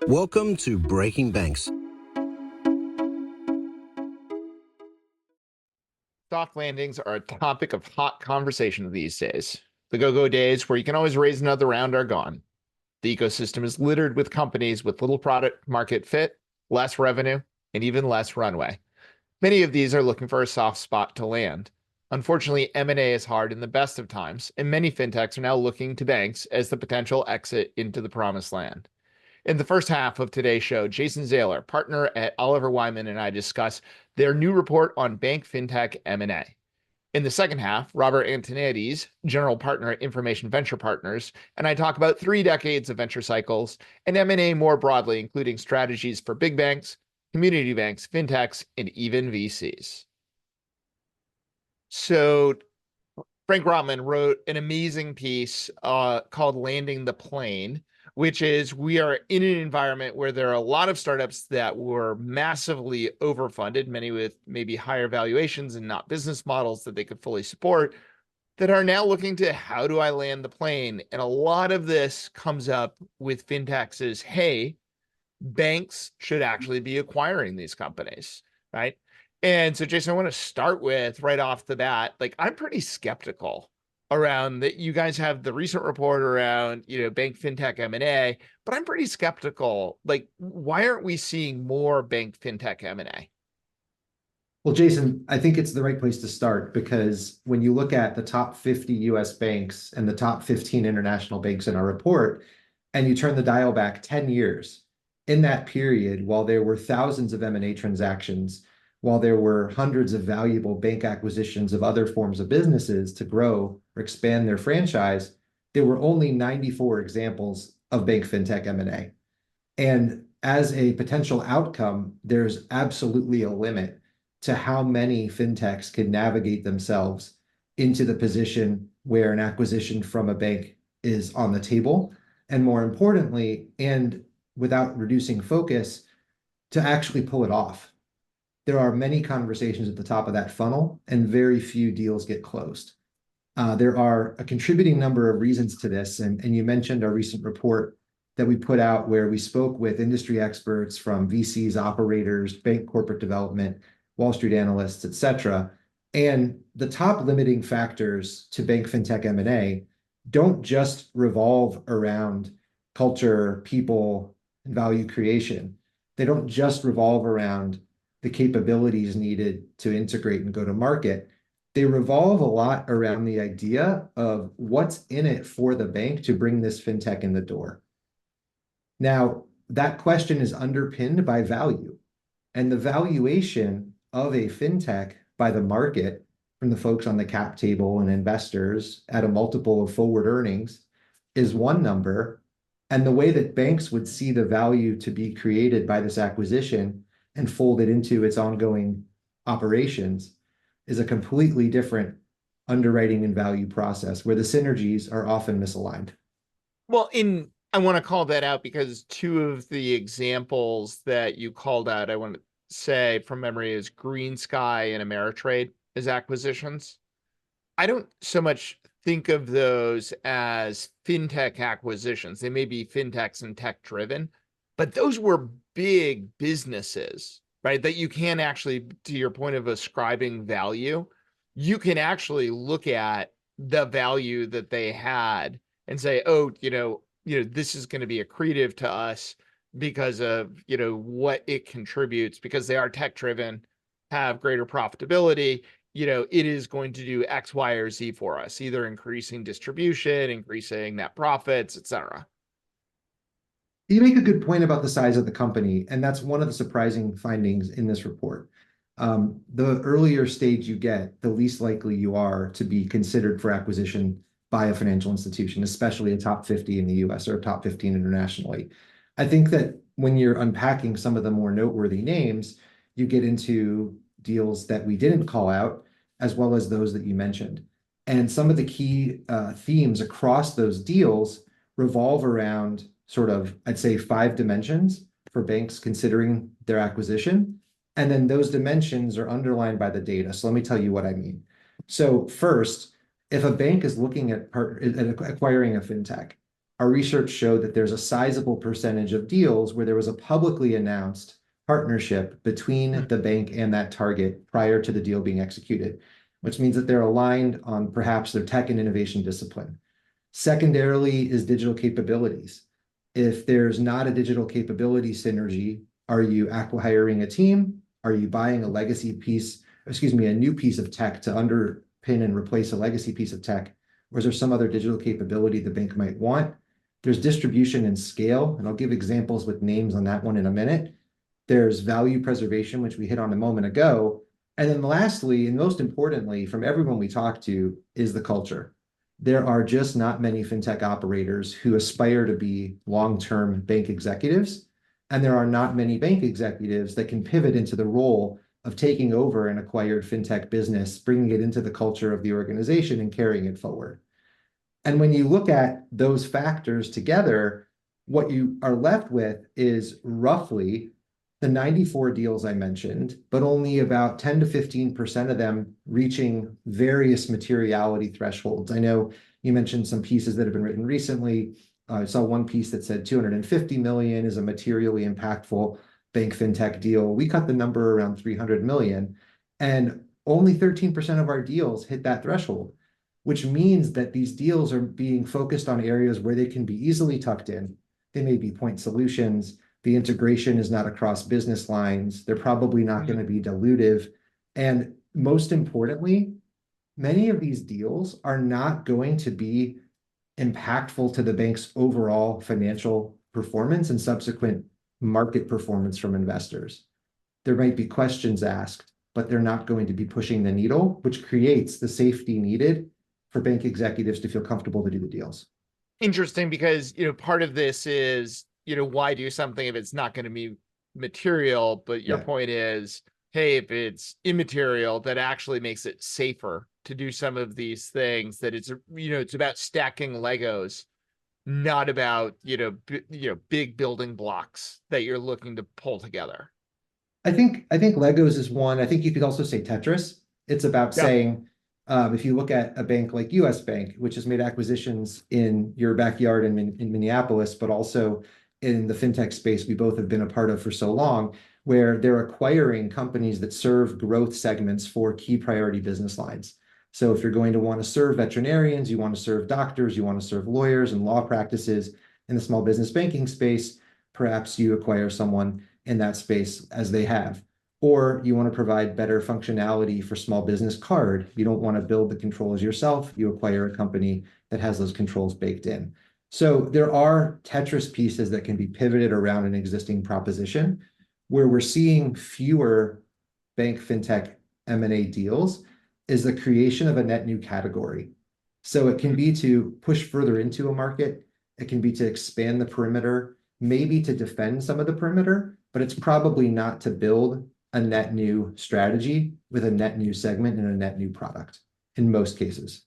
Welcome to Breaking Banks. Soft landings are a topic of hot conversation these days. The go-go days where you can always raise another round are gone. The ecosystem is littered with companies with little product market fit, less revenue, and even less runway. Many of these are looking for a soft spot to land. Unfortunately, M&A is hard in the best of times, and many fintechs are now looking to banks as the potential exit into the promised land. In the first half of today's show, Jason Zaler, partner at Oliver Wyman, and I discuss their new report on bank-fintech M&A. In the second half, Robert Antoniades, general partner at Information Venture Partners, and I talk about 3 decades of venture cycles and M&A more broadly, including strategies for big banks, community banks, fintechs, and even VCs. So Frank Rotman wrote an amazing piece called Landing the Plane, which is we are in an environment where there are a lot of startups that were massively overfunded, many with maybe higher valuations and not business models that they could fully support, that are now looking to how do I land the plane? And a lot of this comes up with fintechs is, hey, banks should actually be acquiring these companies, right? And so, Jason, I want to start with right off the bat, like I'm pretty skeptical around that. You guys have the recent report around, bank fintech M&A, but I'm pretty skeptical. Like, why aren't we seeing more bank fintech M&A? Well, Jason, I think it's the right place to start because when you look at the top 50 US banks and the top 15 international banks in our report, and you turn the dial back 10 years, in that period, while there were thousands of M&A transactions, while there were hundreds of valuable bank acquisitions of other forms of businesses to grow or expand their franchise, there were only 94 examples of bank fintech M&A. And as a potential outcome, there's absolutely a limit to how many fintechs can navigate themselves into the position where an acquisition from a bank is on the table. And more importantly, and without reducing focus, to actually pull it off. There are many conversations at the top of that funnel, and very few deals get closed. There are a contributing number of reasons to this, and you mentioned our recent report that we put out where we spoke with industry experts from VCs, operators, bank corporate development, Wall Street analysts, et cetera. And the top limiting factors to bank fintech M&A don't just revolve around culture, people, and value creation. They don't just revolve around the capabilities needed to integrate and go to market. They revolve a lot around the idea of what's in it for the bank to bring this fintech in the door. Now, that question is underpinned by value, and the valuation of a fintech by the market from the folks on the cap table and investors at a multiple of forward earnings is one number. And the way that banks would see the value to be created by this acquisition and folded into its ongoing operations is a completely different underwriting and value process where the synergies are often misaligned. Well, I want to call that out because 2 of the examples that you called out, I want to say from memory, is Green Sky and Ameritrade as acquisitions. I don't so much think of those as fintech acquisitions. They may be fintechs and tech driven, but those were big businesses, right? That you can actually, to your point of ascribing value, you can actually look at the value that they had and say, oh, this is going to be accretive to us because of, what it contributes, because they are tech driven, have greater profitability. It is going to do X, Y, or Z for us, either increasing distribution, increasing net profits, et cetera. You make a good point about the size of the company, and that's one of the surprising findings in this report. The earlier stage you get, the least likely you are to be considered for acquisition by a financial institution, especially a top 50 in the US or a top 15 internationally. I think that when you're unpacking some of the more noteworthy names, you get into deals that we didn't call out, as well as those that you mentioned. And some of the key themes across those deals revolve around sort of, I'd say, 5 dimensions for banks considering their acquisition. And then those dimensions are underlined by the data. So let me tell you what I mean. So first, if a bank is looking at acquiring a fintech, our research showed that there's a sizable percentage of deals where there was a publicly announced partnership between the bank and that target prior to the deal being executed, which means that they're aligned on perhaps their tech and innovation discipline. Secondarily is digital capabilities. If there's not a digital capability synergy, are you acquiring a team? Are you buying a legacy piece, excuse me, a new piece of tech to underpin and replace a legacy piece of tech? Or is there some other digital capability the bank might want? There's distribution and scale, and I'll give examples with names on that one in a minute. There's value preservation, which we hit on a moment ago. And then lastly, and most importantly, from everyone we talk to, is the culture. There are just not many fintech operators who aspire to be long-term bank executives, and there are not many bank executives that can pivot into the role of taking over an acquired fintech business, bringing it into the culture of the organization and carrying it forward. And when you look at those factors together, what you are left with is roughly the 94 deals I mentioned, but only about 10 to 15% of them reaching various materiality thresholds. I know you mentioned some pieces that have been written recently. I saw one piece that said 250 million is a materially impactful bank fintech deal. We cut the number around 300 million, and only 13% of our deals hit that threshold, which means that these deals are being focused on areas where they can be easily tucked in. They may be point solutions. The integration is not across business lines. They're probably not going to be dilutive. And most importantly, many of these deals are not going to be impactful to the bank's overall financial performance and subsequent market performance from investors. There might be questions asked, but they're not going to be pushing the needle, which creates the safety needed for bank executives to feel comfortable to do the deals. Interesting, because, part of this is, why do something if it's not going to be material? But your point is, hey, if it's immaterial, that actually makes it safer to do some of these things, that it's about stacking Legos, not about, big building blocks that you're looking to pull together. I think Legos is one. I think you could also say Tetris. It's about saying, if you look at a bank like US Bank, which has made acquisitions in your backyard in Minneapolis, but also in the fintech space we both have been a part of for so long, where they're acquiring companies that serve growth segments for key priority business lines. So if you're going to want to serve veterinarians, you want to serve doctors, you want to serve lawyers and law practices in the small business banking space, perhaps you acquire someone in that space as they have. Or you want to provide better functionality for small business card. You don't want to build the controls yourself. You acquire a company that has those controls baked in. So there are Tetris pieces that can be pivoted around an existing proposition. Where we're seeing fewer bank fintech M&A deals is the creation of a net new category. So it can be to push further into a market. It can be to expand the perimeter, maybe to defend some of the perimeter, but it's probably not to build a net new strategy with a net new segment and a net new product in most cases.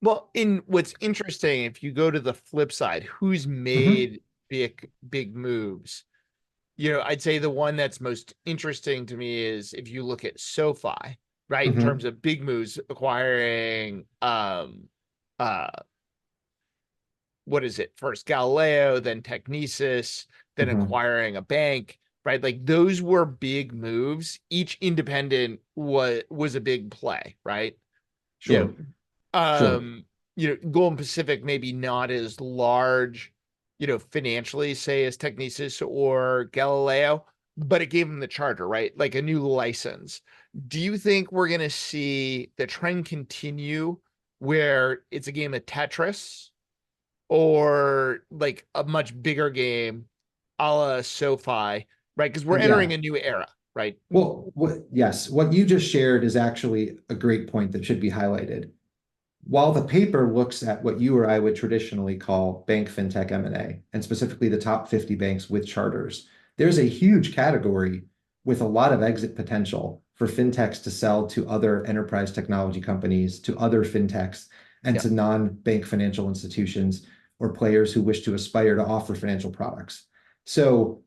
Well, what's interesting, if you go to the flip side, who's made big moves? I'd say the one that's most interesting to me is if you look at SoFi, right? In terms of big moves, acquiring what is it? First Galileo, then Technesis, then acquiring a bank, right? Like those were big moves. Each independent was a big play, right? Sure. Golden Pacific maybe not as large, financially, say, as Technesis or Galileo, but it gave them the charter, right? Like a new license. Do you think we're going to see the trend continue where it's a game of Tetris, or like a much bigger game a la SoFi, right? Because we're entering a new era, right? Well, yes, what you just shared is actually a great point that should be highlighted. While the paper looks at what you or I would traditionally call bank fintech M&A, and specifically the top 50 banks with charters, there's a huge category with a lot of exit potential for fintechs to sell to other enterprise technology companies, to other fintechs, and to non-bank financial institutions or players who wish to aspire to offer financial products. So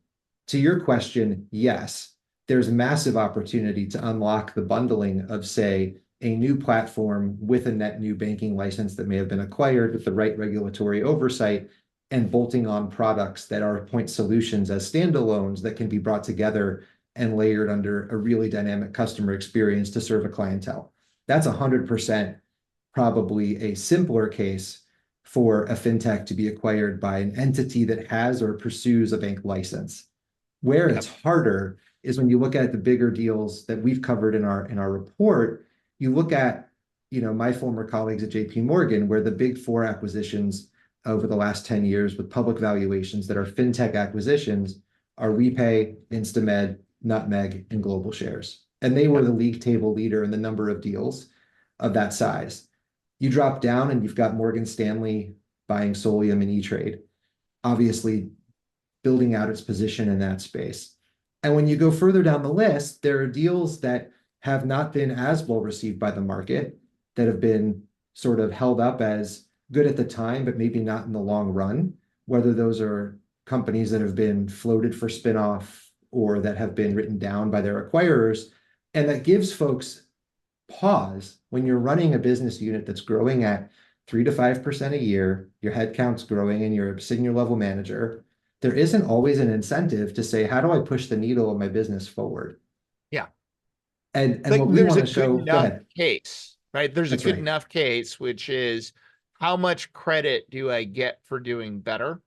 to your question, yes, there's massive opportunity to unlock the bundling of, say, a new platform with a net new banking license that may have been acquired with the right regulatory oversight and bolting on products that are point solutions as standalones that can be brought together and layered under a really dynamic customer experience to serve a clientele. That's 100% probably a simpler case for a fintech to be acquired by an entity that has or pursues a bank license. Where it's harder is when you look at the bigger deals that we've covered in our report. You look at, my former colleagues at JP Morgan, where the big four acquisitions over the last 10 years with public valuations that are fintech acquisitions are WePay, Instamed, Nutmeg, and Global Shares. And they were the league table leader in the number of deals of that size. You drop down and you've got Morgan Stanley buying Solium and E-Trade, obviously building out its position in that space. And when you go further down the list, there are deals that have not been as well received by the market, that have been sort of held up as good at the time, but maybe not in the long run, whether those are companies that have been floated for spinoff or that have been written down by their acquirers. And that gives folks pause when you're running a business unit that's growing at 3 to 5% a year, your headcount's growing and you're a senior level manager. There isn't always an incentive to say, how do I push the needle of my business forward? Yeah. And Like, what we there's want a to show, good go enough ahead. case, right? There's That's a good right. enough case, which is how much credit do I get for doing better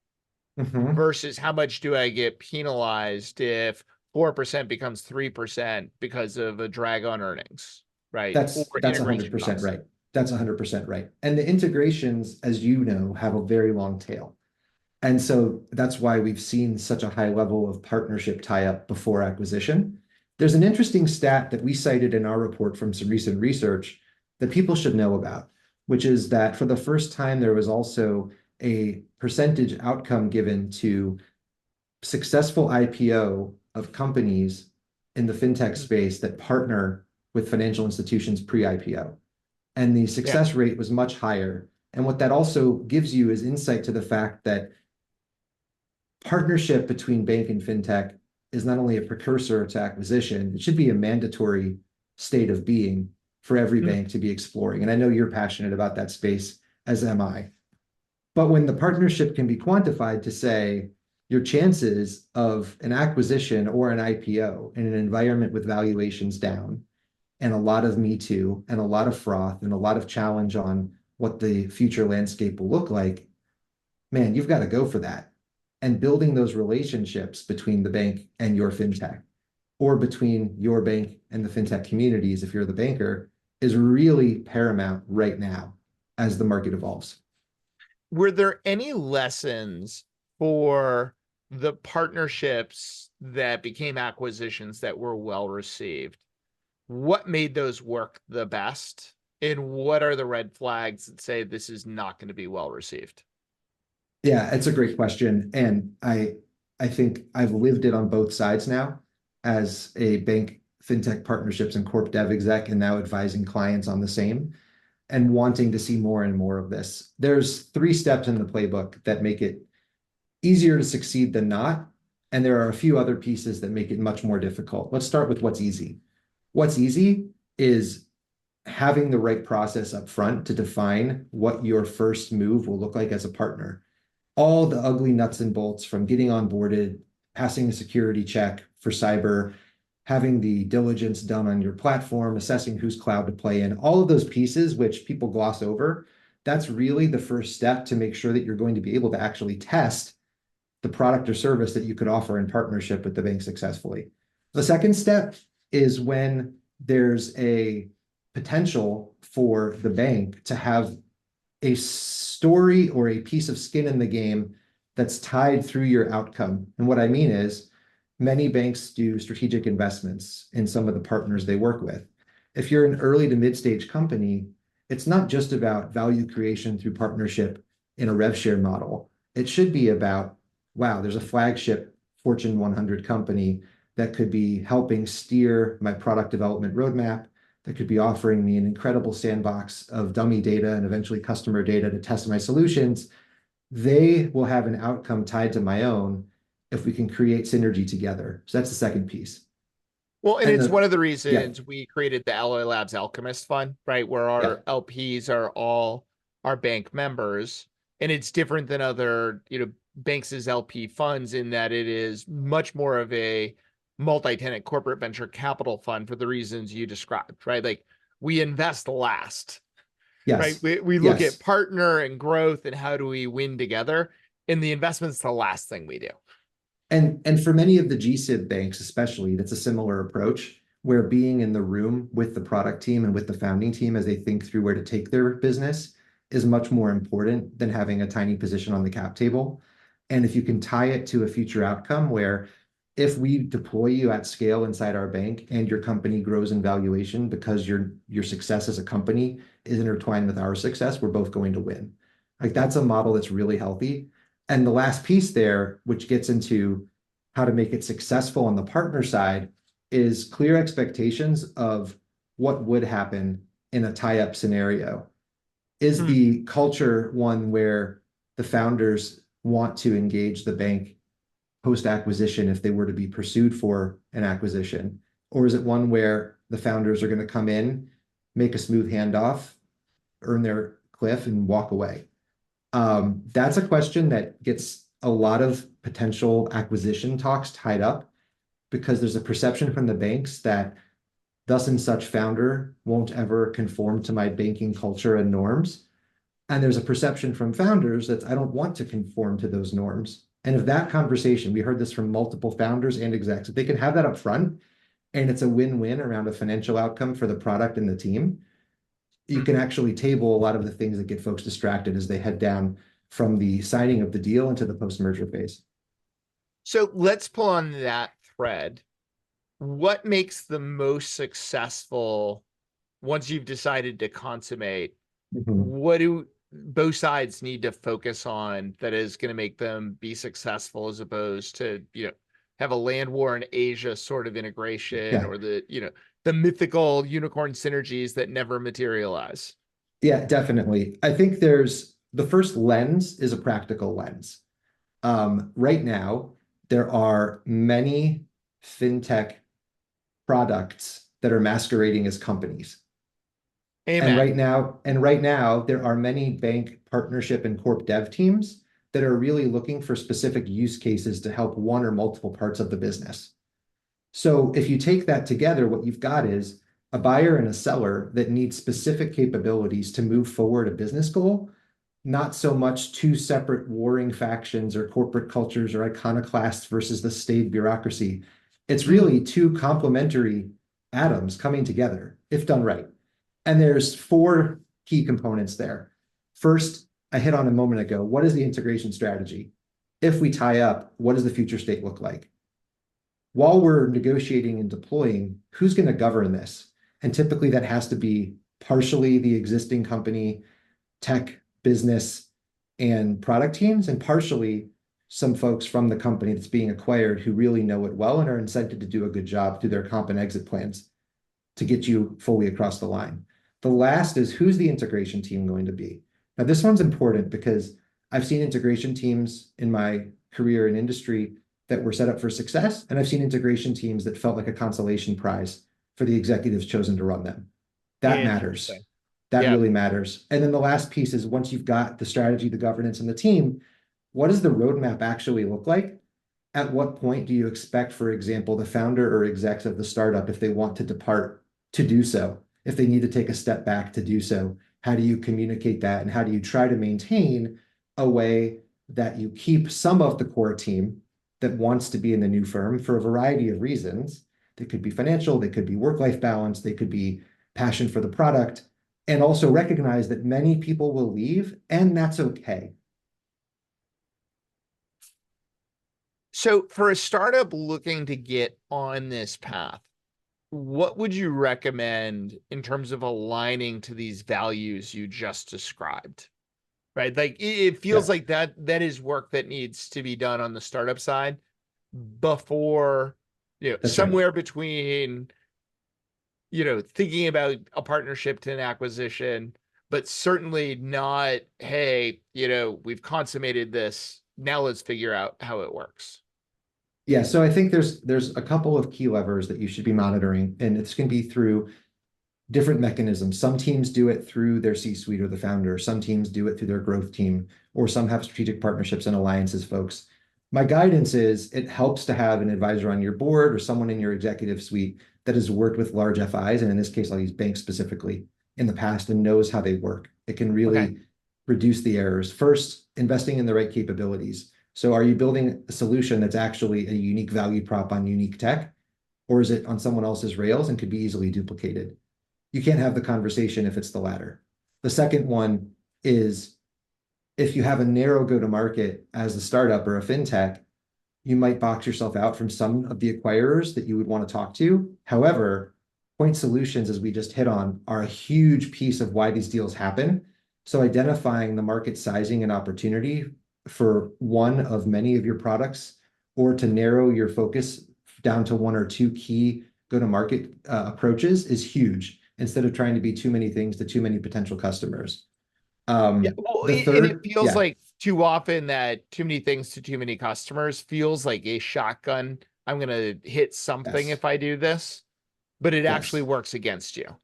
Mhm. versus how much do I get penalized if 4% becomes 3% because of a drag on earnings, right? Or That's integration 100% costs. right. That's 100% right. And the integrations, as you know, have a very long tail. And so that's why we've seen such a high level of partnership tie-up before acquisition. There's an interesting stat that we cited in our report from some recent research that people should know about, which is that for the first time, there was also a percentage outcome given to successful IPO of companies in the fintech space that partner with financial institutions pre-IPO. And the Yeah. success rate was much higher. And what that also gives you is insight to the fact that partnership between bank and fintech is not only a precursor to acquisition, it should be a mandatory state of being for every bank to be exploring. And I know you're passionate about that space, as am I. But when the partnership can be quantified to say your chances of an acquisition or an IPO in an environment with valuations down and a lot of Me Too and a lot of froth and a lot of challenge on what the future landscape will look like, man, you've got to go for that. And building those relationships between the bank and your fintech, or between your bank and the fintech communities, if you're the banker, is really paramount right now as the market evolves. Were there any lessons for the partnerships that became acquisitions that were well received? What made those work the best? And what are the red flags that say this is not going to be well received? Yeah, it's a great question. And I think I've lived it on both sides now as a bank fintech partnerships and corp dev exec, and now advising clients on the same and wanting to see more and more of this. There's 3 steps in the playbook that make it easier to succeed than not. And there are a few other pieces that make it much more difficult. Let's start with what's easy. What's easy is having the right process up front to define what your first move will look like as a partner. All the ugly nuts and bolts, from getting onboarded, passing a security check for cyber, having the diligence done on your platform, assessing whose cloud to play in, all of those pieces, which people gloss over, that's really the first step to make sure that you're going to be able to actually test the product or service that you could offer in partnership with the bank successfully. The second step is when there's a potential for the bank to have a story or a piece of skin in the game that's tied through your outcome. And what I mean is, many banks do strategic investments in some of the partners they work with. If you're an early to mid-stage company, it's not just about value creation through partnership in a rev share model. It should be about, wow, there's a flagship Fortune 100 company that could be helping steer my product development roadmap, that could be offering me an incredible sandbox of dummy data and eventually customer data to test my solutions. They will have an outcome tied to my own if we can create synergy together. So that's the second piece. Well, and And it's one of the yeah, reasons we created the Alloy Labs Alchemist Fund, right? Where yeah, our LPs are all our bank members. And it's different than other, banks as LP funds in that it is much more of a multi-tenant corporate venture capital fund for the reasons you described, right? Like we invest last, right? Yes. We look at Yes. partner and growth and how do we win together. And the investment's the last thing we do. And for many of the GSIB banks, especially, that's a similar approach where being in the room with the product team and with the founding team as they think through where to take their business is much more important than having a tiny position on the cap table. And if you can tie it to a future outcome where if we deploy you at scale inside our bank and your company grows in valuation because your success as a company is intertwined with our success, we're both going to win. Like that's a model that's really healthy. And the last piece there, which gets into how to make it successful on the partner side, is clear expectations of what would happen in a tie-up scenario. Is the culture one where the founders want to engage the bank post-acquisition if they were to be pursued for an acquisition? Or is it one where the founders are going to come in, make a smooth handoff, earn their cliff, and walk away? That's a question that gets a lot of potential acquisition talks tied up because there's a perception from the banks that thus and such founder won't ever conform to my banking culture and norms. And there's a perception from founders that I don't want to conform to those norms. And if that conversation, we heard this from multiple founders and execs, if they can have that up front and it's a win-win around a financial outcome for the product and the team, you can actually table a lot of the things that get folks distracted as they head down from the signing of the deal into the post-merger phase. So let's pull on that thread. What makes the most successful once you've decided to consummate? What do both sides need to focus on that is going to make them be successful as opposed to, have a land war in Asia sort of integration or the mythical unicorn synergies that never materialize? Yeah, definitely. I think there's the first lens is a practical lens. Right now, there are many fintech products that are masquerading as companies. Amen. And right now, there are many bank partnership and corp dev teams that are really looking for specific use cases to help one or multiple parts of the business. So if you take that together, what you've got is a buyer and a seller that need specific capabilities to move forward a business goal, not so much two separate warring factions or corporate cultures or iconoclasts versus the staid bureaucracy. It's really two complementary atoms coming together, if done right. And there's four key components there. First, I hit on a moment ago, what is the integration strategy? If we tie up, what does the future state look like? While we're negotiating and deploying, who's going to govern this? And typically that has to be partially the existing company, tech, business, and product teams, and partially some folks from the company that's being acquired who really know it well and are incented to do a good job through their comp and exit plans to get you fully across the line. The last is who's the integration team going to be? Now, this one's important because I've seen integration teams in my career in industry that were set up for success, and I've seen integration teams that felt like a consolation prize for the executives chosen to run them. That matters. That really matters. And then the last piece is once you've got the strategy, the governance, and the team, what does the roadmap actually look like? At what point do you expect, for example, the founder or execs of the startup, if they want to depart, to do so? If they need to take a step back to do so, how do you communicate that? And how do you try to maintain a way that you keep some of the core team that wants to be in the new firm for a variety of reasons? They could be financial, they could be work-life balance, they could be passion for the product, and also recognize that many people will leave, and that's okay. So for a startup looking to get on this path, what would you recommend in terms of aligning to these values you just described? Right? Like it feels like that is work that needs to be done on the startup side before, somewhere between, thinking about a partnership to an acquisition, but certainly not, hey, we've consummated this. Now let's figure out how it works. Yeah, so I think there's a couple of key levers that you should be monitoring, and it's going to be through different mechanisms. Some teams do it through their C-suite or the founder. Some teams do it through their growth team, or some have strategic partnerships and alliances folks. My guidance is it helps to have an advisor on your board or someone in your executive suite that has worked with large FIs, and in this case, I'll use banks specifically, in the past and knows how they work. It can Okay. really reduce the errors. First, investing in the right capabilities. So are you building a solution that's actually a unique value prop on unique tech, or is it on someone else's rails and could be easily duplicated? You can't have the conversation if it's the latter. The second one is if you have a narrow go-to-market as a startup or a fintech, you might box yourself out from some of the acquirers that you would want to talk to. However, point solutions, as we just hit on, are a huge piece of why these deals happen. So identifying the market sizing and opportunity for one of many of your products, or to narrow your focus down to one or two key go-to-market approaches is huge, instead of trying to be too many things to too many potential customers. Yeah, well, The and it third, feels like too often that too many things to too many customers feels like a shotgun. I'm gonna hit something yes, if I do this, but it actually yes. works against you.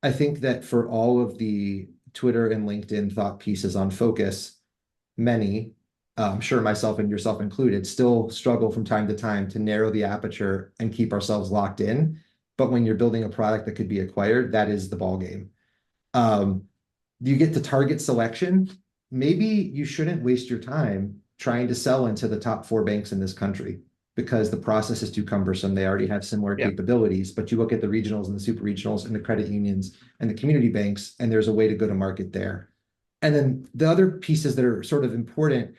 I think that for all of the Twitter and LinkedIn thought pieces on focus, many, I'm sure myself and yourself included, still struggle from time to time to narrow the aperture and keep ourselves locked in. But when you're building a product that could be acquired, that is the ball game. You get to target selection. Maybe you shouldn't waste your time trying to sell into the top 4 banks in this country because the process is too cumbersome. They already have similar Yeah. capabilities, but you look at the regionals and the super regionals and the credit unions and the community banks, and there's a way to go to market there. And then the other pieces that are sort of important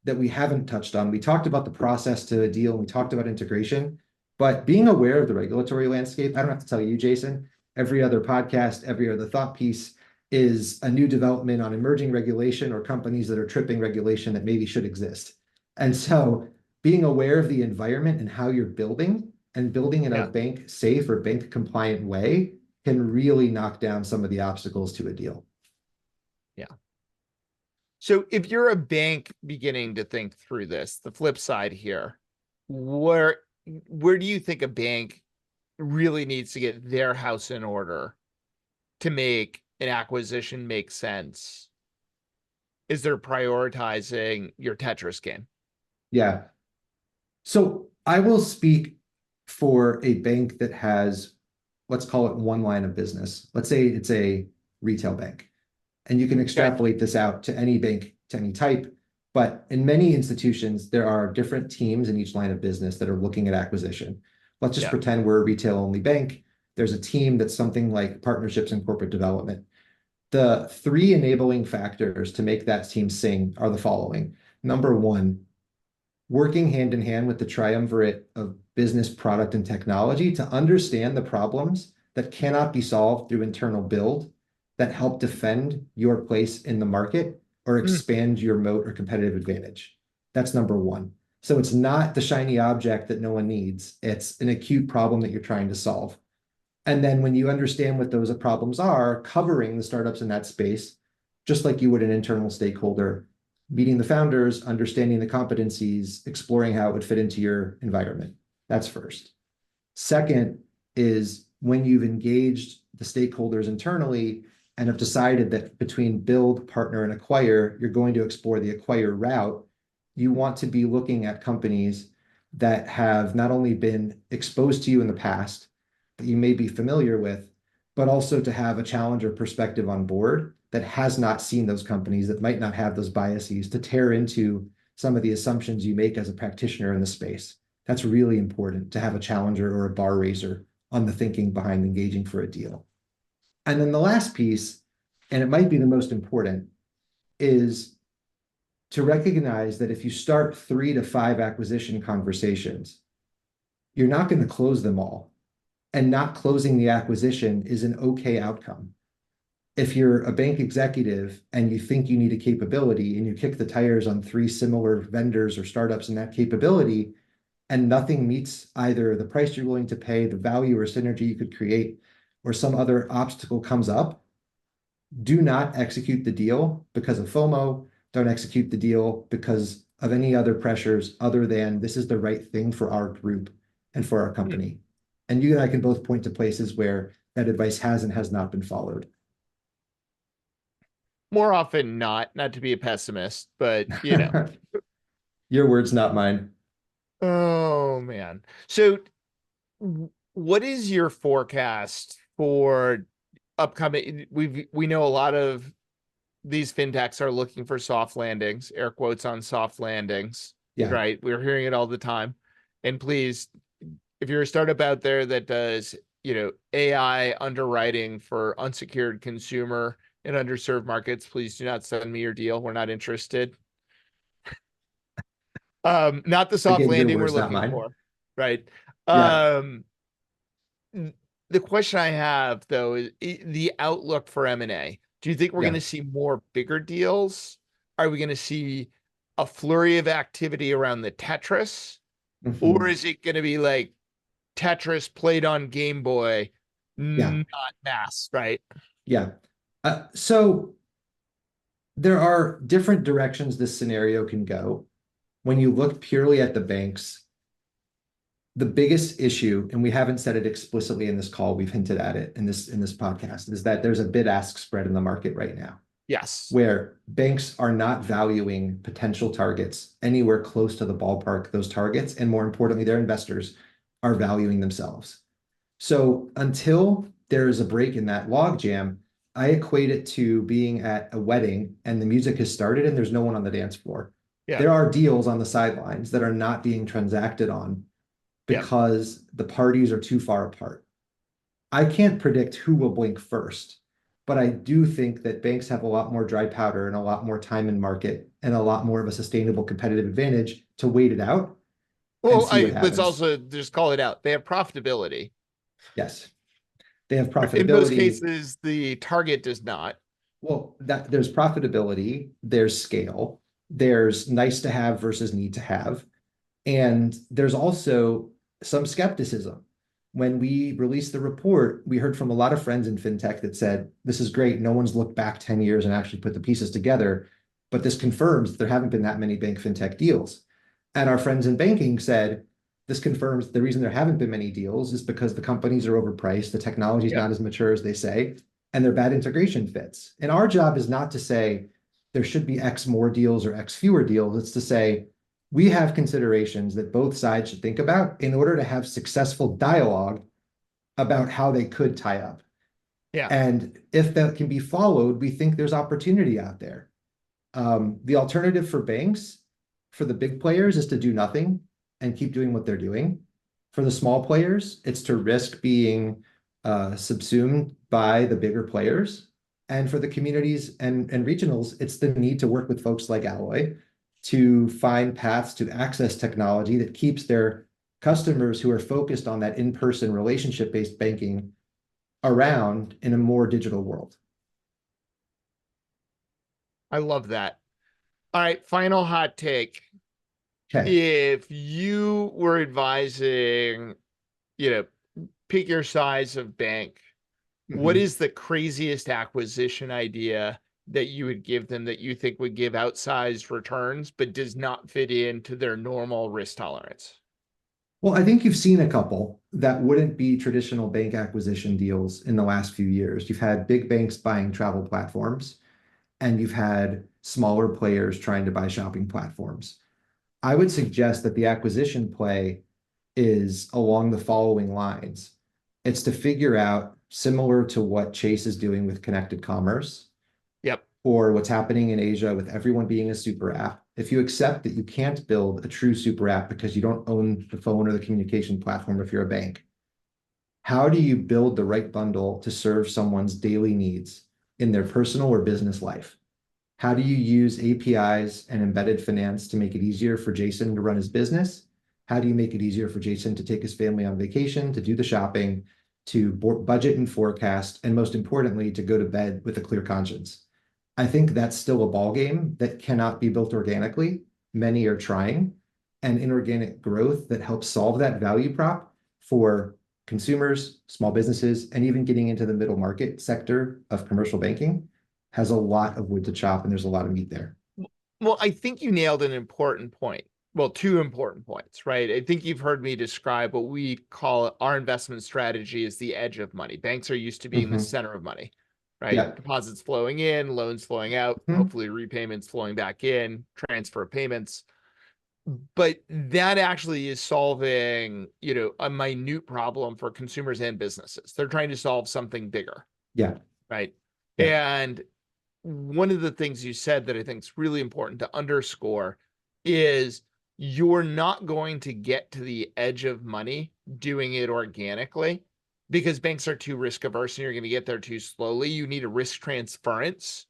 that we haven't touched on, we talked about the process to a deal, and we talked about integration, but being aware of the regulatory landscape, I don't have to tell you, Jason, every other podcast, every other thought piece is a new development on emerging regulation or companies that are tripping regulation that maybe should exist. And so being aware of the environment and how you're building, and building in a Yeah. bank safe or bank compliant way, can really knock down some of the obstacles to a deal. Yeah. So if you're a bank beginning to think through this, the flip side here, where do you think a bank really needs to get their house in order to make an acquisition make sense? Is there prioritizing your Tetris game? Yeah. So I will speak for a bank that has, let's call it one line of business. Let's say it's a retail bank. And you can extrapolate this out to any bank, to any type. But in many institutions, there are different teams in each line of business that are looking at acquisition. Let's just pretend we're a retail-only bank. There's a team that's something like partnerships and corporate development. The 3 enabling factors to make that team sing are the following. Number 1, working hand in hand with the triumvirate of business, product, and technology to understand the problems that cannot be solved through internal build that help defend your place in the market or expand your moat or competitive advantage. That's number 1. So it's not the shiny object that no one needs. It's an acute problem that you're trying to solve. And then when you understand what those problems are, covering the startups in that space, just like you would an internal stakeholder, meeting the founders, understanding the competencies, exploring how it would fit into your environment. That's first. Second is when you've engaged the stakeholders internally and have decided that between build, partner, and acquire, you're going to explore the acquire route, you want to be looking at companies that have not only been exposed to you in the past, that you may be familiar with, but also to have a challenger perspective on board that has not seen those companies, that might not have those biases, to tear into some of the assumptions you make as a practitioner in the space. That's really important, to have a challenger or a bar raiser on the thinking behind engaging for a deal. And then the last piece, and it might be the most important, is to recognize that if you start 3 to 5 acquisition conversations, you're not going to close them all. And not closing the acquisition is an okay outcome. If you're a bank executive and you think you need a capability and you kick the tires on 3 similar vendors or startups in that capability, and nothing meets either the price you're willing to pay, the value or synergy you could create, or some other obstacle comes up, do not execute the deal because of FOMO. Don't execute the deal because of any other pressures other than this is the right thing for our group and for our company. And you and I can both point to places where that advice has and has not been followed. More often not to be a pessimist, but you know. Your words, not mine. Oh man. So what is your forecast for upcoming? We know a lot of these fintechs are looking for soft landings, air quotes on soft landings, Yeah. right? We're hearing it all the time. And please, if you're a startup out there that does, AI underwriting for unsecured consumer in underserved markets, please do not send me your deal. We're not interested. Not the soft Again, your landing we're words, not looking mine. for, right? Yeah. Um, the question I have though is the outlook for M&A. Do you think we're going Yeah. to see more bigger deals? Are we going to see a flurry of activity around the Tetris? Or Mhm. is it going to be like Tetris played on Game Boy, Yeah. not mass, right? Yeah. So there are different directions this scenario can go. When you look purely at the banks, the biggest issue, and we haven't said it explicitly in this call, we've hinted at it in this podcast, is that there's a bid-ask spread in the market right now, Yes. where banks are not valuing potential targets anywhere close to the ballpark those targets, and more importantly, their investors are valuing themselves. So until there is a break in that logjam, I equate it to being at a wedding and the music has started and there's no one on the dance floor. Yeah. There are deals on the sidelines that are not being transacted on Yeah. because the parties are too far apart. I can't predict who will blink first, but I do think that banks have a lot more dry powder and a lot more time in market and a lot more of a sustainable competitive advantage to wait it out and Well, see what let's happens. also just call it out. They have profitability. Yes, they have In most profitability. cases, the target does not. Well, that there's profitability, there's scale, there's nice to have versus need to have, and there's also some skepticism. When we released the report, we heard from a lot of friends in fintech that said, this is great. No one's looked back 10 years and actually put the pieces together. But this confirms that there haven't been that many bank fintech deals. And our friends in banking said, this confirms the reason there haven't been many deals is because the companies are overpriced, the technology is Yeah. not as mature as they say, and they're bad integration fits. And our job is not to say there should be X more deals or X fewer deals. It's to say, we have considerations that both sides should think about in order to have successful dialogue about how they could tie up. Yeah. And if that can be followed, we think there's opportunity out there. The alternative for banks, for the big players, is to do nothing and keep doing what they're doing. For the small players, it's to risk being subsumed by the bigger players. And for the communities and regionals, it's the need to work with folks like Alloy to find paths to access technology that keeps their customers who are focused on that in-person relationship-based banking around in a more digital world. I love that. All right, final hot take. Okay. If you were advising, pick your size of bank, what Mhm. is the craziest acquisition idea that you would give them that you think would give outsized returns, but does not fit into their normal risk tolerance? Well, I think you've seen a couple that wouldn't be traditional bank acquisition deals in the last few years. You've had big banks buying travel platforms, and you've had smaller players trying to buy shopping platforms. I would suggest that the acquisition play is along the following lines. It's to figure out, similar to what Chase is doing with connected commerce, Yep. or what's happening in Asia with everyone being a super app. If you accept that you can't build a true super app because you don't own the phone or the communication platform if you're a bank, how do you build the right bundle to serve someone's daily needs in their personal or business life? How do you use APIs and embedded finance to make it easier for Jason to run his business? How do you make it easier for Jason to take his family on vacation, to do the shopping, to budget and forecast, and most importantly, to go to bed with a clear conscience? I think that's still a ball game that cannot be built organically. Many are trying, and inorganic growth that helps solve that value prop for consumers, small businesses, and even getting into the middle market sector of commercial banking has a lot of wood to chop, and there's a lot of meat there. Well, I think you nailed an important point. Well, two important points, right? I think you've heard me describe what we call our investment strategy as the edge of money. Banks are used to being the Mhm. center of money, right? Yeah. Deposits flowing in, loans flowing out, Mhm. hopefully repayments flowing back in, transfer payments. But that actually is solving, a minute problem for consumers and businesses. They're trying to solve something bigger, Yeah. right? Yeah. And one of the things you said that I think is really important to underscore is you're not going to get to the edge of money doing it organically because banks are too risk averse and you're going to get there too slowly. You need a risk transference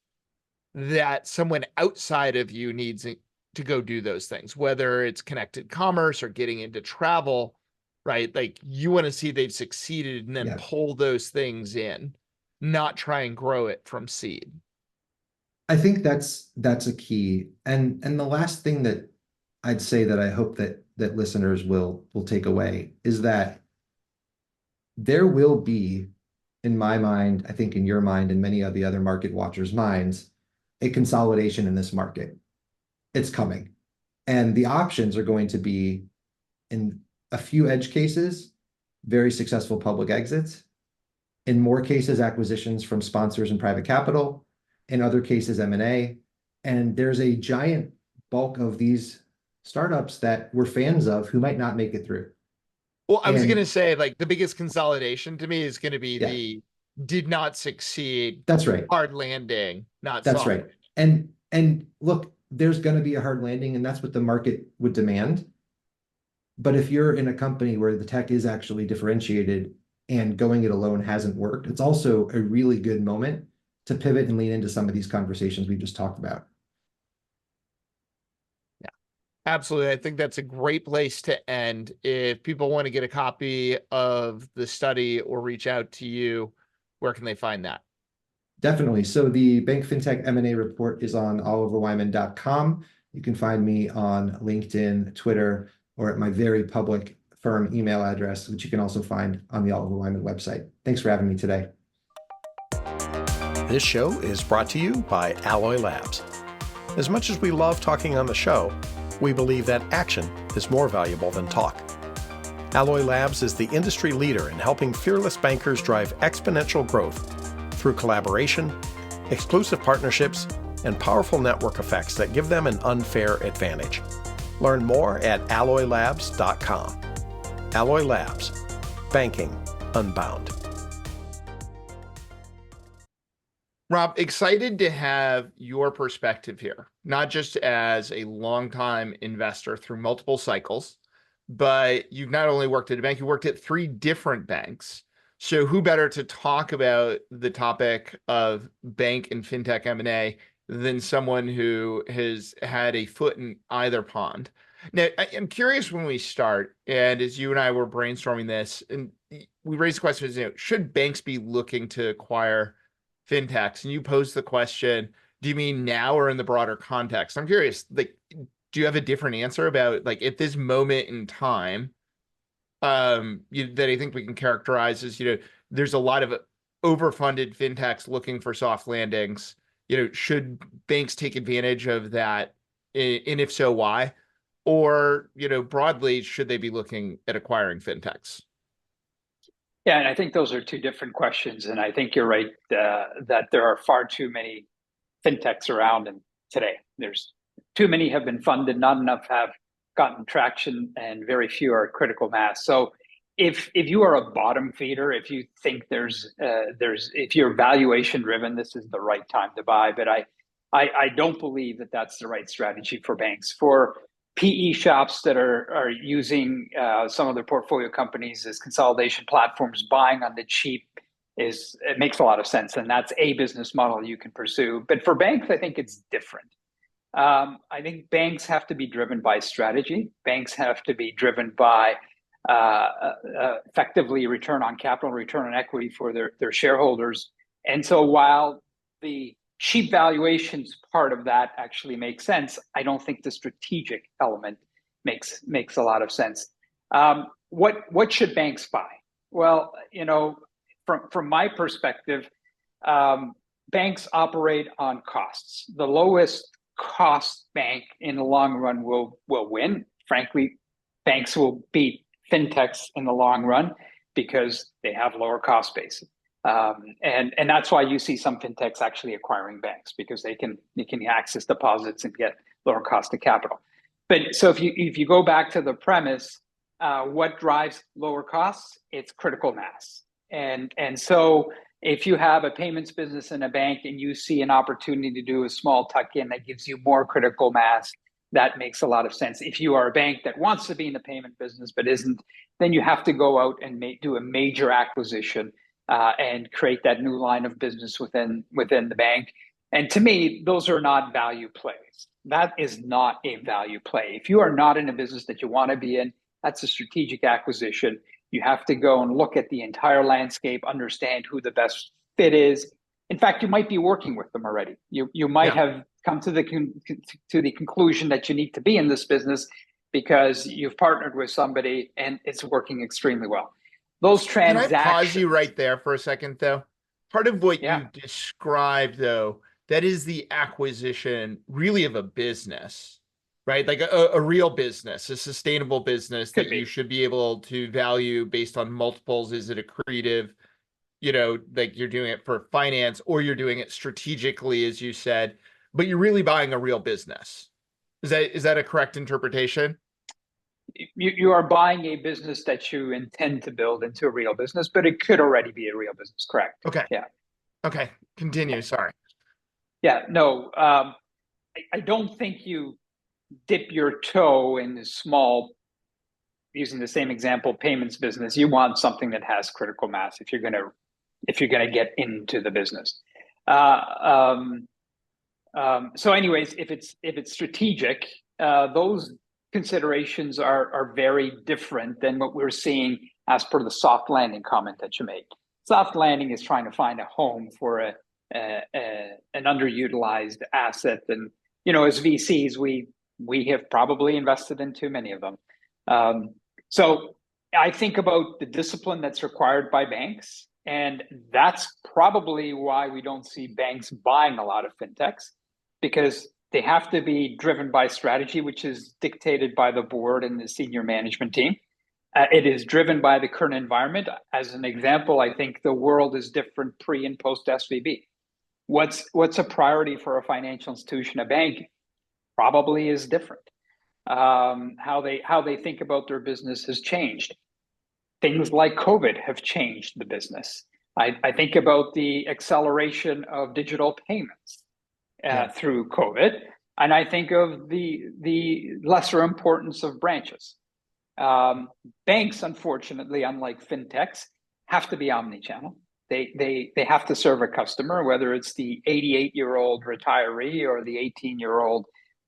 that someone outside of you needs to go do those things, whether it's connected commerce or getting into travel, right? Like you want to see they've succeeded and then Yeah. pull those things in, not try and grow it from seed. I think that's a key. And the last thing that I'd say that I hope that listeners will take away is that there will be, in my mind, I think in your mind and many of the other market watchers' minds, a consolidation in this market. It's coming. And the options are going to be, in a few edge cases, very successful public exits. In more cases, acquisitions from sponsors and private capital. In other cases, M&A. And there's a giant bulk of these startups that we're fans of who might not make it through. Well, I was going to And say, like, the biggest consolidation to me is going to be yeah, the did not succeed, that's right. hard landing, not That's soft. right. And look, there's going to be a hard landing, and that's what the market would demand. But if you're in a company where the tech is actually differentiated and going it alone hasn't worked, it's also a really good moment to pivot and lean into some of these conversations we just talked about. Yeah, absolutely. I think that's a great place to end. If people want to get a copy of the study or reach out to you, where can they find that? Definitely. So the Bank FinTech M&A report is on oliverwyman.com. You can find me on LinkedIn, Twitter, or at my very public firm email address, which you can also find on the Oliver Wyman website. Thanks for having me today. This show is brought to you by Alloy Labs. As much as we love talking on the show, we believe that action is more valuable than talk. Alloy Labs is the industry leader in helping fearless bankers drive exponential growth through collaboration, exclusive partnerships, and powerful network effects that give them an unfair advantage. Learn more at alloylabs.com. Alloy Labs, banking unbound. Rob, excited to have your perspective here, not just as a longtime investor through multiple cycles, but you've not only worked at a bank, you worked at three different banks. So who better to talk about the topic of bank and fintech M&A than someone who has had a foot in either pond? Now, I'm curious when we start, and as you and I were brainstorming this, and we raised the question, should banks be looking to acquire fintechs? And you posed the question, do you mean now or in the broader context? I'm curious, like, do you have a different answer about, like, at this moment in time, that I think we can characterize as, there's a lot of overfunded fintechs looking for soft landings. Should banks take advantage of that? And if so, why? Or, broadly, should they be looking at acquiring fintechs? Yeah, and I think those are two different questions. And I think you're right that there are far too many fintechs around and today. There's too many have been funded, not enough have gotten traction, and very few are critical mass. So if you are a bottom feeder, if you think if you're valuation driven, this is the right time to buy. But I don't believe that that's the right strategy for banks. For PE shops that are using some of their portfolio companies as consolidation platforms, buying on the cheap it makes a lot of sense, and that's a business model you can pursue. But for banks, I think it's different. I think banks have to be driven by strategy. Banks have to be driven by effectively return on capital, return on equity for their shareholders. And so while the cheap valuations part of that actually makes sense, I don't think the strategic element makes a lot of sense. What should banks buy? Well, from my perspective, banks operate on costs. The lowest cost bank in the long run will win. frankly, banks will beat fintechs in the long run because they have lower cost base. And that's why you see some fintechs actually acquiring banks, because they can access deposits and get lower cost of capital. But so if you go back to the premise, what drives lower costs? It's critical mass. And so if you have a payments business in a bank and you see an opportunity to do a small tuck-in that gives you more critical mass, that makes a lot of sense. If you are a bank that wants to be in the payment business but isn't, then you have to go out and do a major acquisition and create that new line of business within the bank. And to me, those are not value plays. That is not a value play. If you are not in a business that you want to be in, that's a strategic acquisition. You have to go and look at the entire landscape, understand who the best fit is. In fact, you might be working with them already. You might have come to the conclusion that you need to be in this business because you've partnered with somebody and it's working extremely well. Those transactions. Can I pause you right there for a second, though? Part of what you described, though, that is the acquisition really of a business, right? Like a real business, a sustainable business that you should be able to value based on multiples. Is it accretive? You know, like you're doing it for finance or you're doing it strategically, as you said, but you're really buying a real business. Is that a correct interpretation? You are buying a business that you intend to build into a real business, but it could already be a real business, correct? Okay. Yeah. Okay. Continue. Sorry. Yeah. No, I don't think you dip your toe in the small, using the same example, payments business. You want something that has critical mass if you're gonna get into the business. So anyways, if it's strategic, those considerations are very different than what we're seeing as per the soft landing comment that you made. Soft landing is trying to find a home for an underutilized asset, and as VCs, we have probably invested in too many of them. So I think about the discipline that's required by banks, and that's probably why we don't see banks buying a lot of fintechs, because they have to be driven by strategy, which is dictated by the board and the senior management team. It is driven by the current environment. As an example, I think the world is different pre and post SVB. What's a priority for a financial institution, a bank, probably is different. How they think about their business has changed. Things like COVID have changed the business. I think about the acceleration of digital payments through COVID, and I think of the lesser importance of branches. Banks, unfortunately, unlike fintechs, have to be omni-channel. They have to serve a customer, whether it's the 88-year-old retiree or the 18-year-old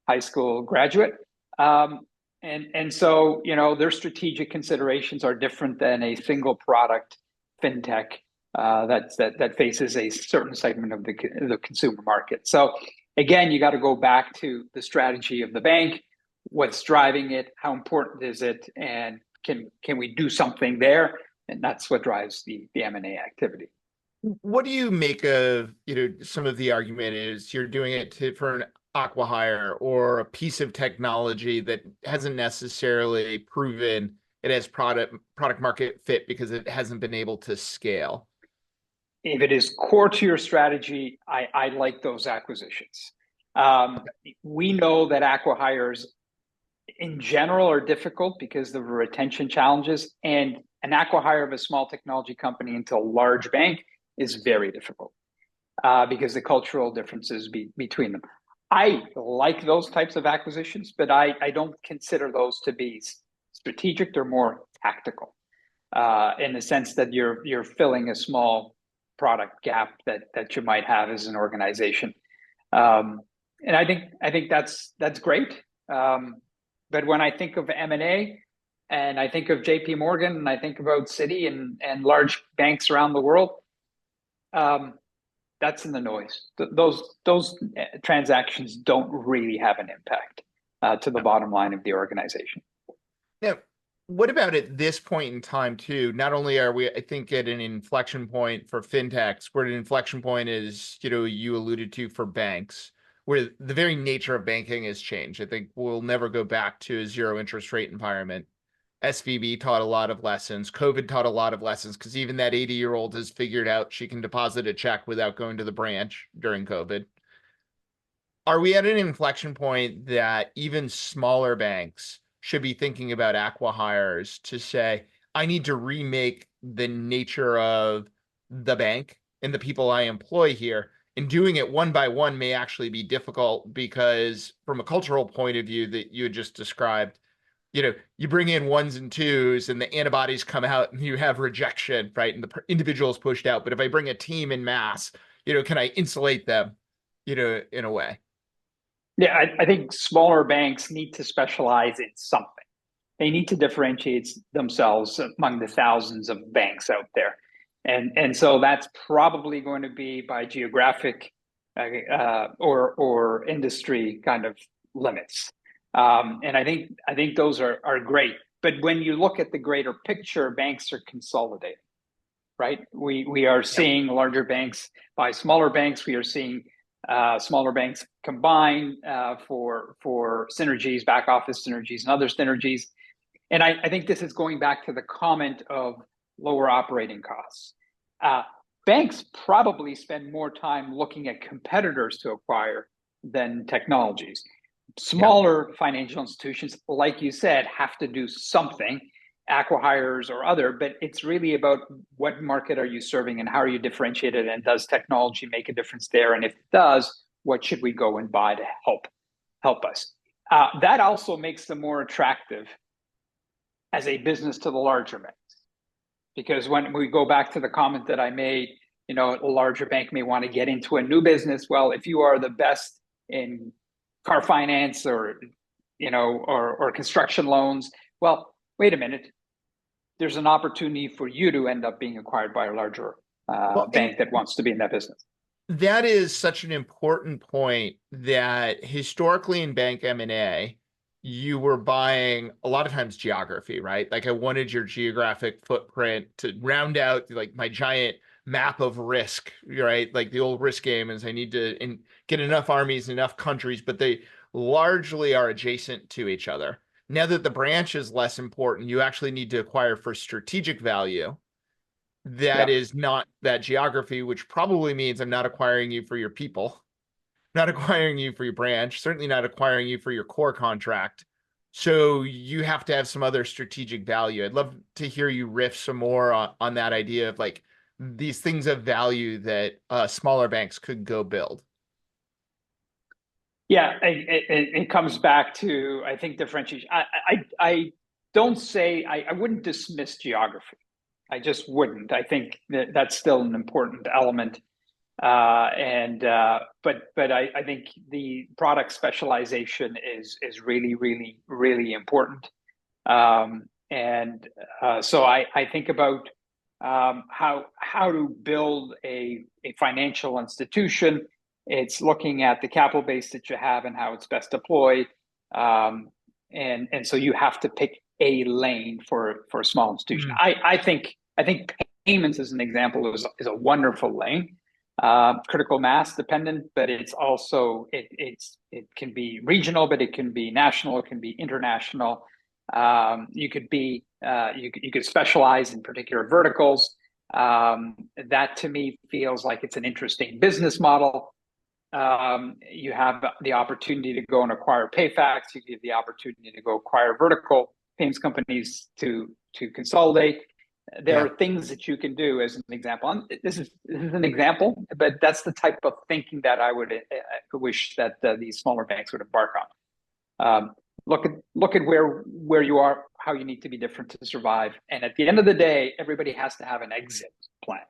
high school graduate. And so, their strategic considerations are different than a single product fintech that faces a certain segment of the consumer market. So again, you got to go back to the strategy of the bank. What's driving it? How important is it? And can we do something there? And that's what drives the M&A activity. What do you make of, some of the argument is you're doing it for an acqui-hire or a piece of technology that hasn't necessarily proven it has product market fit because it hasn't been able to scale? If it is core to your strategy, I like those acquisitions. We know that acqui-hires in general are difficult because of the retention challenges, and an acqui-hire of a small technology company into a large bank is very difficult because the cultural differences between them. I like those types of acquisitions, but I don't consider those to be strategic. They're more tactical in the sense that you're filling a small product gap that you might have as an organization. And I think that's great. But when I think of M&A and I think of JP Morgan and I think about Citi and large banks around the world, that's in the noise. Those transactions don't really have an impact to the bottom line of the organization. Now, what about at this point in time too? Not only are we, I think, at an inflection point for fintechs, where an inflection point is, you alluded to for banks. where the very nature of banking has changed. I think we'll never go back to a zero interest rate environment. SVB taught a lot of lessons. COVID taught a lot of lessons because even that 80-year-old has figured out she can deposit a check without going to the branch during COVID. Are we at an inflection point that even smaller banks should be thinking about acqui-hires to say, I need to remake the nature of the bank and the people I employ here, and doing it one by one may actually be difficult because from a cultural point of view that you had just described, you bring in ones and twos and the antibodies come out and you have rejection, right? And the individual is pushed out. But if I bring a team in mass, can I insulate them, in a way? Yeah, I think smaller banks need to specialize in something. They need to differentiate themselves among the thousands of banks out there. And so that's probably going to be by geographic or industry kind of limits. And I think those are great. But when you look at the greater picture, banks are consolidating, right? We are seeing larger banks buy smaller banks. We are seeing smaller banks combine for synergies, back office synergies, and other synergies. And I think this is going back to the comment of lower operating costs. Banks probably spend more time looking at competitors to acquire than technologies. Smaller financial institutions, like you said, have to do something, acqui-hires or other, but it's really about what market are you serving and how are you differentiated, and does technology make a difference there? And if it does, what should we go and buy to help us? That also makes them more attractive as a business to the larger banks. Because when we go back to the comment that I made, a larger bank may want to get into a new business. Well, if you are the best in car finance or construction loans, well, wait a minute. There's an opportunity for you to end up being acquired by a larger bank that wants to be in that business. That is such an important point that historically in bank M&A, you were buying a lot of times geography, right? Like I wanted your geographic footprint to round out like my giant map of risk, right? Like the old risk game is I need to get enough armies, enough countries, but they largely are adjacent to each other. Now that the branch is less important, you actually need to acquire for strategic value. That is not that geography, which probably means I'm not acquiring you for your people, not acquiring you for your branch, certainly not acquiring you for your core contract. So you have to have some other strategic value. I'd love to hear you riff some more on that idea of like these things of value that smaller banks could go build. Yeah, it comes back to, I think, differentiation. I don't say, I wouldn't dismiss geography. I just wouldn't. I think that's still an important element. But I think the product specialization is really, really, really important. So I think about how to build a financial institution. It's looking at the capital base that you have and how it's best deployed. And so you have to pick a lane for a small institution. I think payments, as an example, is a wonderful lane. Critical mass dependent, but it's also it can be regional, but it can be national, it can be international. You could specialize in particular verticals. That to me feels like it's an interesting business model. You have the opportunity to go and acquire PayFacs. You have the opportunity to go acquire vertical payments companies to consolidate. There are things that you can do as an example. This is an example, but that's the type of thinking that I would wish that these smaller banks would embark on. Look at where you are, how you need to be different to survive, and at the end of the day, everybody has to have an exit plan.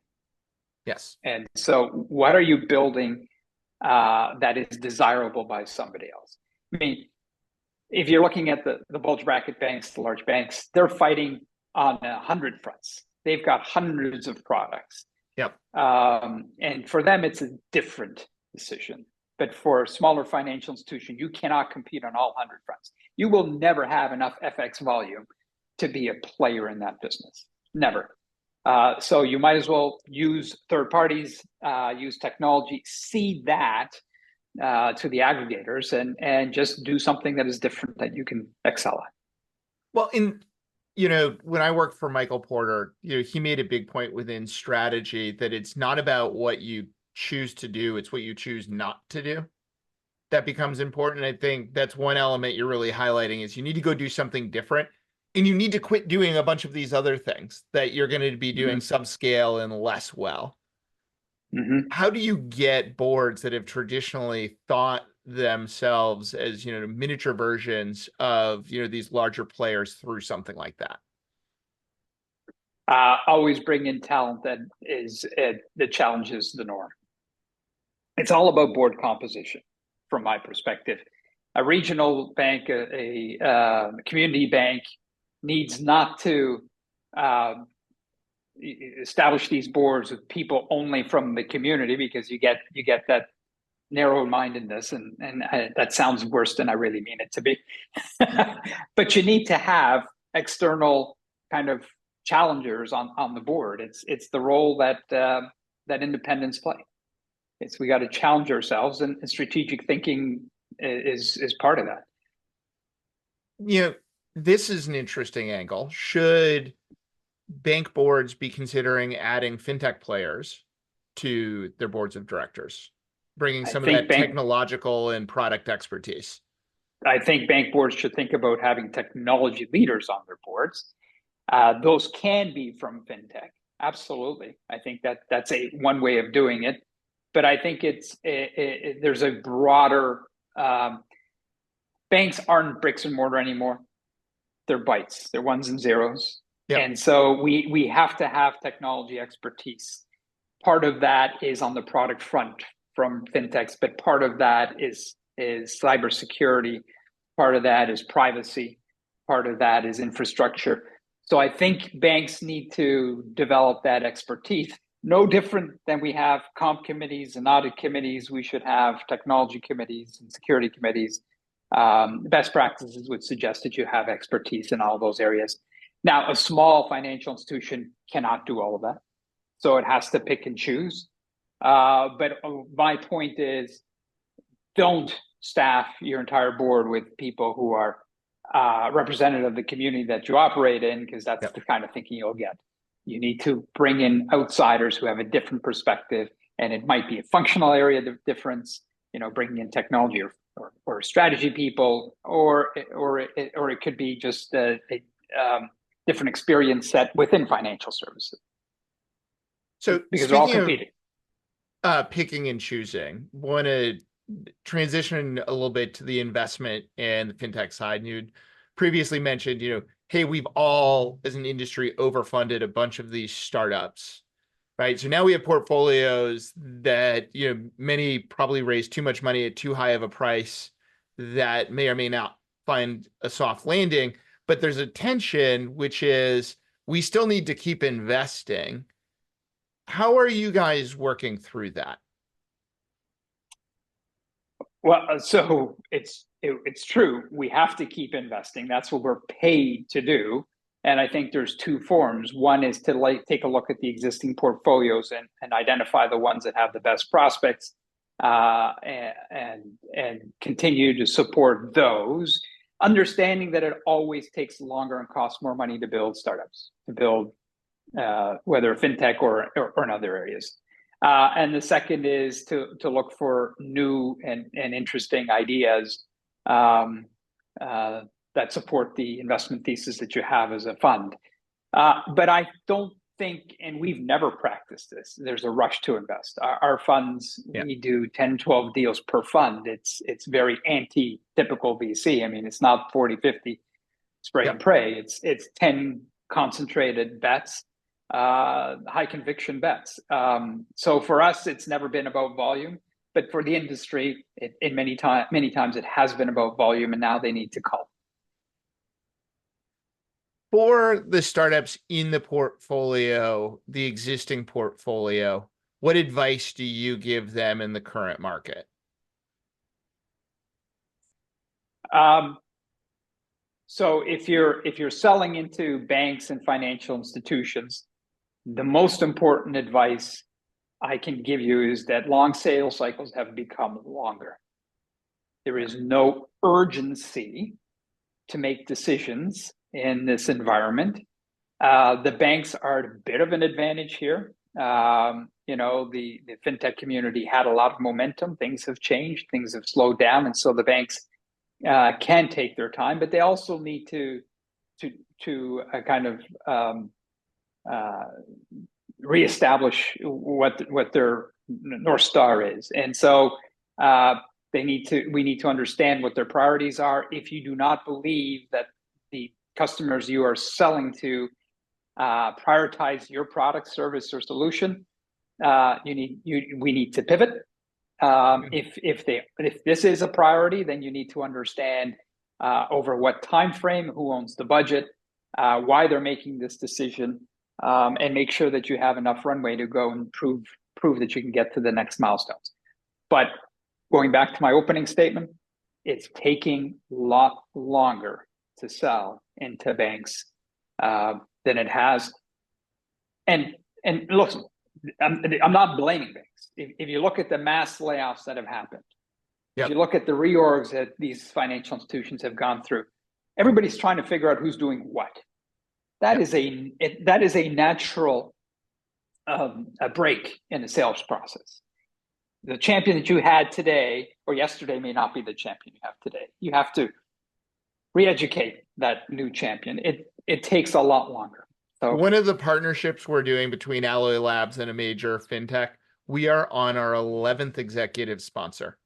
Yes. And so, what are you building that is desirable by somebody else? I mean, if you're looking at the bulge bracket banks, the large banks, they're fighting on 100 fronts. They've got hundreds of products. Yep. And for them, it's a different decision. But for a smaller financial institution, you cannot compete on all 100 fronts. You will never have enough FX volume to be a player in that business. Never. So you might as well use third parties, use technology, see that to the aggregators and just do something that is different that you can excel at. Well, when I worked for Michael Porter, he made a big point within strategy that it's not about what you choose to do, it's what you choose not to do. That becomes important. I think that's one element you're really highlighting is you need to go do something different, and you need to quit doing a bunch of these other things that you're going to be doing subscale and less well. How do you get boards that have traditionally thought themselves as miniature versions of these larger players through something like that? Always bring in talent that challenges the norm. It's all about board composition, from my perspective. A regional bank, a community bank, needs not to establish these boards with people only from the community, because you get that narrow-mindedness, and that sounds worse than I really mean it to be. But you need to have external kind of challengers on the board. It's the role that independents play. We got to challenge ourselves, and strategic thinking is part of that. This is an interesting angle. Should bank boards be considering adding fintech players to their boards of directors, bringing some of that technological and product expertise? I think bank boards should think about having technology leaders on their boards. Those can be from fintech, absolutely. I think that's one way of doing it. But I think there's a broader. Banks aren't bricks and mortar anymore; they're bytes. They're ones and zeros. Yep. And so we have to have technology expertise. Part of that is on the product front from fintechs, but part of that is cybersecurity. Part of that is privacy. Part of that is infrastructure. So I think banks need to develop that expertise. No different than we have comp committees and audit committees. We should have technology committees and security committees. Best practices would suggest that you have expertise in all those areas. Now, a small financial institution cannot do all of that, so it has to pick and choose. But my point is, don't staff your entire board with people who are representative of the community that you operate in, because that's the kind of thinking you'll get. You need to bring in outsiders who have a different perspective, and it might be a functional area of difference, bringing in technology or strategy people, or it could be just a different experience set within financial services. So because they're all competing. Picking and choosing, want to transition a little bit to the investment and the fintech side. And you'd previously mentioned, hey, we've all, as an industry, overfunded a bunch of these startups, right? So now we have portfolios that, many probably raised too much money at too high of a price that may or may not find a soft landing. But there's a tension, which is we still need to keep investing. How are you guys working through that? Well, so it's true. We have to keep investing. That's what we're paid to do. And I think there's two forms. One is to take a look at the existing portfolios and identify the ones that have the best prospects, and continue to support those, understanding that it always takes longer and costs more money to build startups, whether fintech or in other areas. And the second is to look for new and interesting ideas that support the investment thesis that you have as a fund. But I don't think, and we've never practiced this, there's a rush to invest. Our funds, we do 10, 12 deals per fund. It's very anti-typical VC. I mean, it's not 40, 50 spray and pray. It's 10 concentrated bets, high conviction bets. So for us, it's never been about volume, but for the industry, many times it has been about volume, and now they need to cull. For the startups in the portfolio, the existing portfolio, what advice do you give them in the current market? So if you're selling into banks and financial institutions, the most important advice I can give you is that long sales cycles have become longer. There is no urgency to make decisions in this environment. The banks are at a bit of an advantage here. The fintech community had a lot of momentum. Things have changed, things have slowed down, and so the banks can take their time, but they also need to kind of reestablish what their North Star is, and so we need to understand what their priorities are. If you do not believe that the customers you are selling to prioritize your product, service, or solution, we need to pivot. If this is a priority, then you need to understand over what time frame, who owns the budget, why they're making this decision, and make sure that you have enough runway to go and prove that you can get to the next milestones. But going back to my opening statement, it's taking a lot longer to sell into banks than it has. And look, I'm not blaming banks. If you look at the mass layoffs that have happened, if you look at the reorgs that these financial institutions have gone through, everybody's trying to figure out who's doing what. That is a natural a break in the sales process. The champion that you had today or yesterday may not be the champion you have today. You have to re-educate that new champion. It takes a lot longer. So one of the partnerships we're doing between Alloy Labs and a major fintech, we are on our 11th executive sponsor.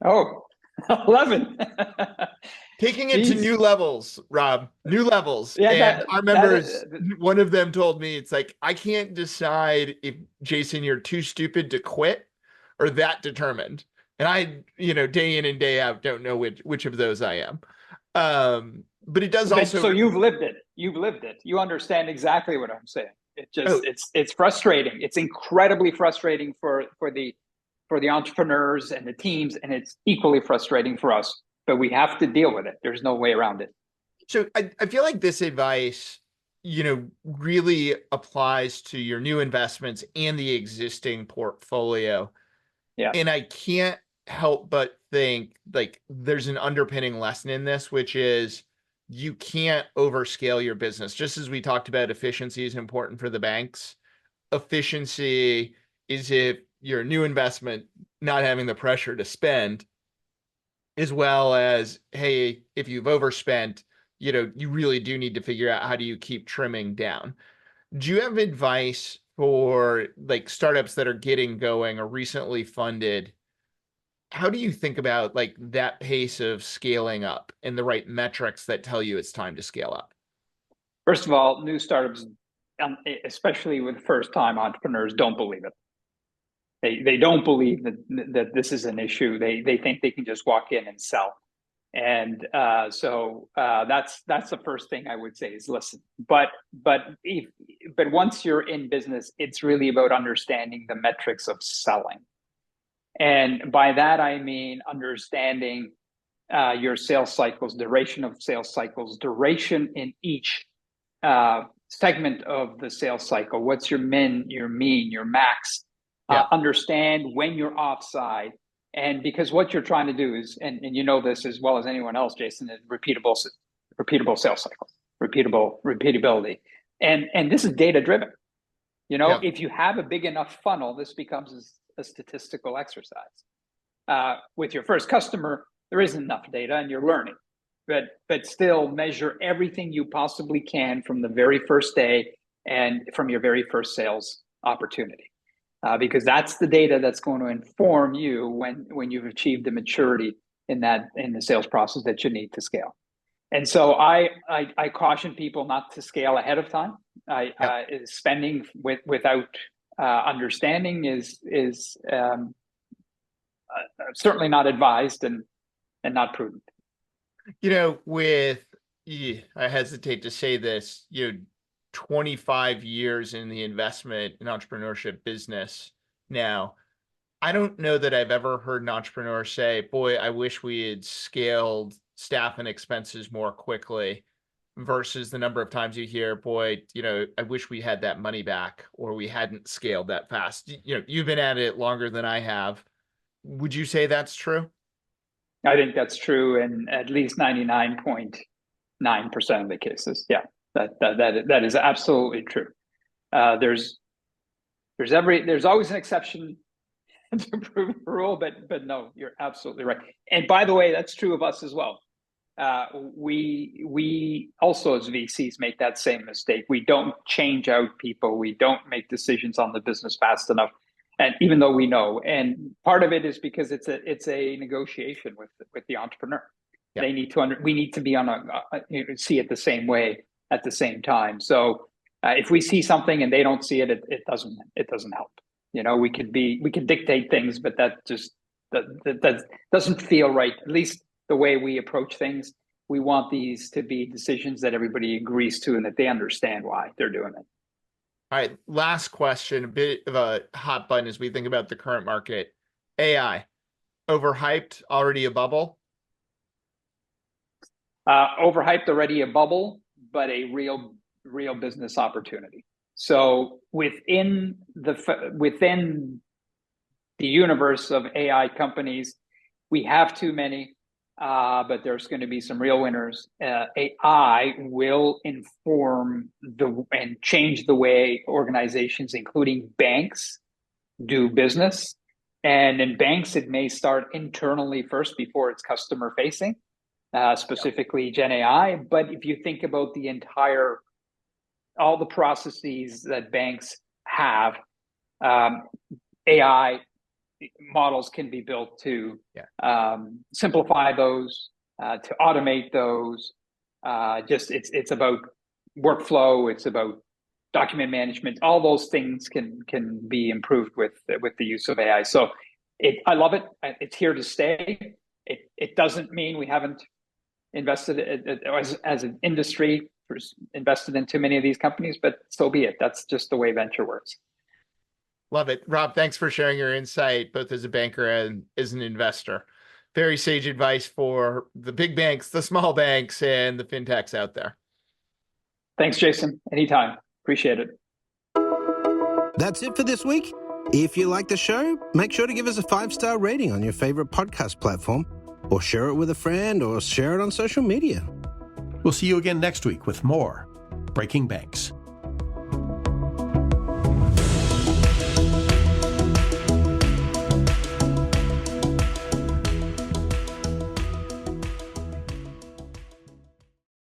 Oh, 11. Taking it to new levels, Rob, new levels. Yeah, and our members, one of them told me, it's like, I can't decide if, Jason, you're too stupid to quit or that determined. And I, day in and day out, don't know which of those I am. But it does also. So you've lived it. You understand exactly what I'm saying. It's frustrating. It's incredibly frustrating for the entrepreneurs and the teams, and it's equally frustrating for us. But we have to deal with it. There's no way around it. So I feel like this advice, really applies to your new investments and the existing portfolio. Yeah. And I can't help but think like there's an underpinning lesson in this, which is you can't overscale your business. Just as we talked about efficiency is important for the banks. Efficiency is if your new investment not having the pressure to spend, as well as, hey, if you've overspent, you really do need to figure out how do you keep trimming down. Do you have advice for like startups that are getting going or recently funded? How do you think about like that pace of scaling up and the right metrics that tell you it's time to scale up? First of all, new startups, especially with first-time entrepreneurs, don't believe it. They don't believe that this is an issue. They think they can just walk in and sell, and so that's the first thing I would say is listen. But once you're in business, it's really about understanding the metrics of selling, and by that I mean understanding your sales cycles, duration of sales cycles, duration in each segment of the sales cycle. What's your min, your mean, your max? Understand when you're offside. And because what you're trying to do is, and you know this as well as anyone else, Jason, is repeatable sales cycles, repeatability. And this is data driven. If you have a big enough funnel, this becomes a statistical exercise. With your first customer, there isn't enough data and you're learning. But still measure everything you possibly can from the very first day and from your very first sales opportunity. Because that's the data that's going to inform you when you've achieved the maturity in the sales process that you need to scale. And so I caution people not to scale ahead of time. Spending without understanding is certainly not advised and not prudent. I hesitate to say this, 25 years in the investment and entrepreneurship business now, I don't know that I've ever heard an entrepreneur say, boy, I wish we had scaled staff and expenses more quickly, versus the number of times you hear, boy, I wish we had that money back or we hadn't scaled that fast. You've been at it longer than I have. Would you say that's true? I think that's true in at least 99.9% of the cases. Yeah, that is absolutely true. There's always an exception to prove the rule, but no, you're absolutely right. And by the way, that's true of us as well. We also as VCs make that same mistake. We don't change out people. We don't make decisions on the business fast enough. And even though we know, and part of it is because it's a negotiation with the entrepreneur. Yep. They need to we need to be on see it the same way at the same time. So if we see something and they don't see it, it doesn't help. You know, we can dictate things, but that doesn't feel right. At least the way we approach things, we want these to be decisions that everybody agrees to and that they understand why they're doing it. All right, last question, a bit of a hot button as we think about the current market. AI, overhyped, already a bubble? Overhyped, already a bubble, but a real business opportunity. So within the universe of AI companies, we have too many, but there's going to be some real winners. AI will inform and change the way organizations, including banks, do business. And in banks, it may start internally first before it's customer facing, specifically Gen AI. But if you think about all the processes that banks have, AI models can be built to simplify those, to automate those. It's about workflow. It's about document management. All those things can be improved with the use of AI. So I love it. It's here to stay. It doesn't mean we haven't invested as an industry, invested in too many of these companies, but so be it. That's just the way venture works. Love it. Rob, thanks for sharing your insight, both as a banker and as an investor. Very sage advice for the big banks, the small banks, and the fintechs out there. Thanks, Jason. Anytime. Appreciate it. That's it for this week. If you like the show, make sure to give us a 5-star rating on your favorite podcast platform, or share it with a friend, or share it on social media. We'll see you again next week with more Breaking Banks.